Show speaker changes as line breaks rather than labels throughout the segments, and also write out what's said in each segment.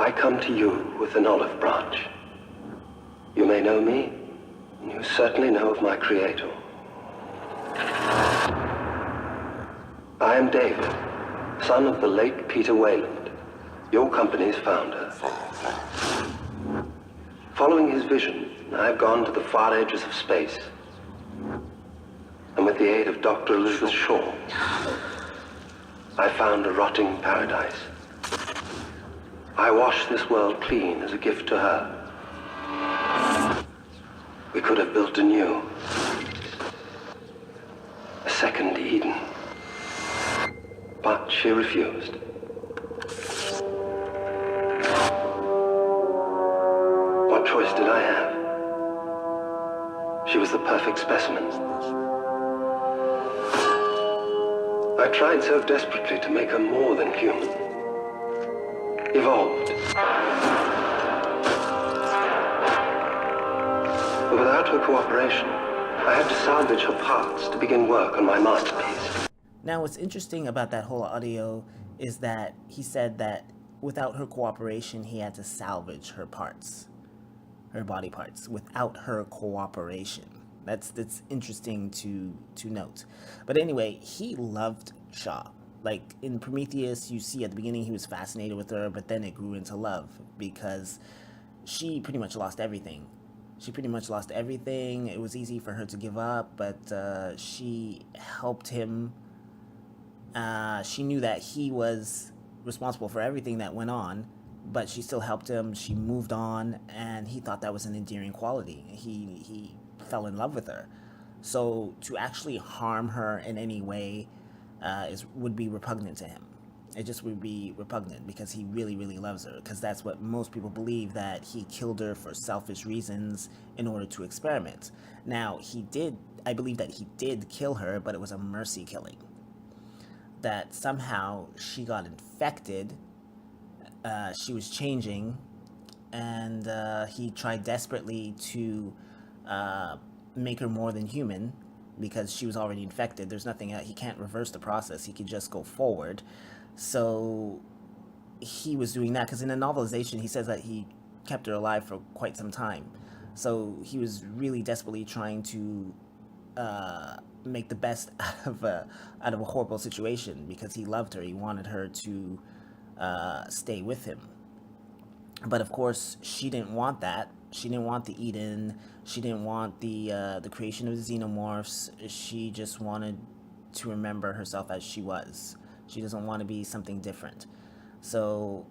I come to you with an olive branch. You may know me, and you certainly know of my creator. I am David, son of the late Peter Wayland, your company's founder. Following his vision, I have gone to the far edges of space, and with the aid of Dr. Elizabeth Shaw, I found a rotting paradise. I washed this world clean as a gift to her. We could have built anew, a second Eden, but she refused. What choice did I have? She was the perfect specimen. I tried so desperately to make her more than human. Evolved. But without her cooperation, I had to salvage her parts to begin work on my masterpiece.
Now, what's interesting about that whole audio is that he said that without her cooperation, he had to salvage her parts, her body parts, without her cooperation. That's interesting to note. But anyway, he loved Shaw. Like in Prometheus, you see at the beginning he was fascinated with her, but then it grew into love because she pretty much lost everything. It was easy for her to give up, but she helped him. She knew that he was responsible for everything that went on, but she still helped him. She moved on, and he thought that was an endearing quality. He fell in love with her. So to actually harm her in any way would be repugnant to him. It just would be repugnant because he really, really loves her, because that's what most people believe, that he killed her for selfish reasons in order to experiment. Now, I believe that he did kill her, but it was a mercy killing. That somehow she got infected, she was changing, and he tried desperately to make her more than human because she was already infected. There's nothing, he can't reverse the process, he could just go forward. So he was doing that because in the novelization he says that he kept her alive for quite some time. So he was really desperately trying to make the best out of a horrible situation because he loved her. He wanted her to stay with him. But of course, she didn't want that. She didn't want the Eden. She didn't want the creation of the xenomorphs. She just wanted to remember herself as she was. She doesn't want to be something different. So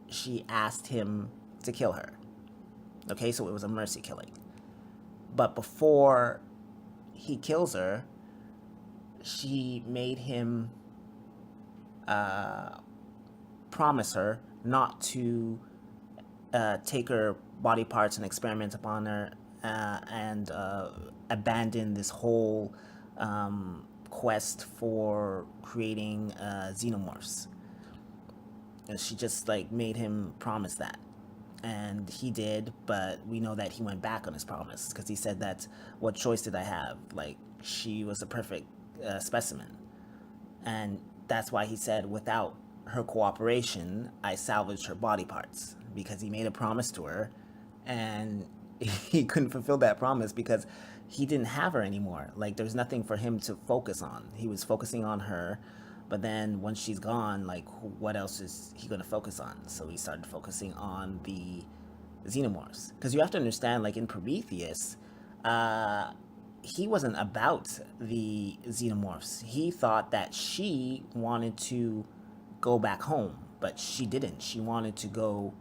she asked him to kill her. Okay, so it was a mercy killing. But before he kills her, she made him promise her not to take her body parts and experiment upon her and abandon this whole quest for creating xenomorphs. And she just made him promise that. And he did, but we know that he went back on his promise because he said that, what choice did I have? She was a perfect specimen. And that's why he said, without her cooperation, I salvaged her body parts, because he made a promise to her and he couldn't fulfill that promise because he didn't have her anymore. There's nothing for him to focus on. He was focusing on her, but then once she's gone, what else is he going to focus on? So he started focusing on the xenomorphs. Because you have to understand, in Prometheus, he wasn't about the xenomorphs. He thought that she wanted to go back home, but she didn't. She wanted to go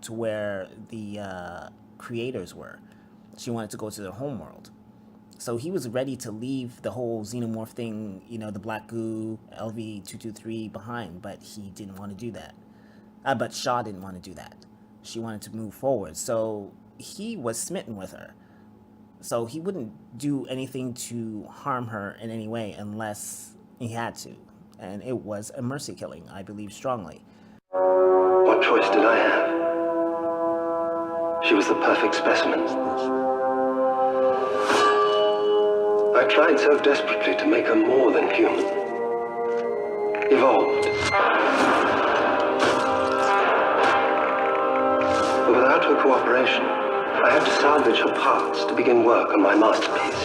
to where the creators were. She wanted to go to their homeworld. So he was ready to leave the whole xenomorph thing, the black goo, LV-223 behind, but he didn't want to do that. But Shaw didn't want to do that. She wanted to move forward. So he was smitten with her. So he wouldn't do anything to harm her in any way unless he had to. And it was a mercy killing, I believe strongly.
What choice did I have? She was the perfect specimen. I tried so desperately to make her more than human. Evolved. But without her cooperation, I had to salvage her parts to begin work on my masterpiece.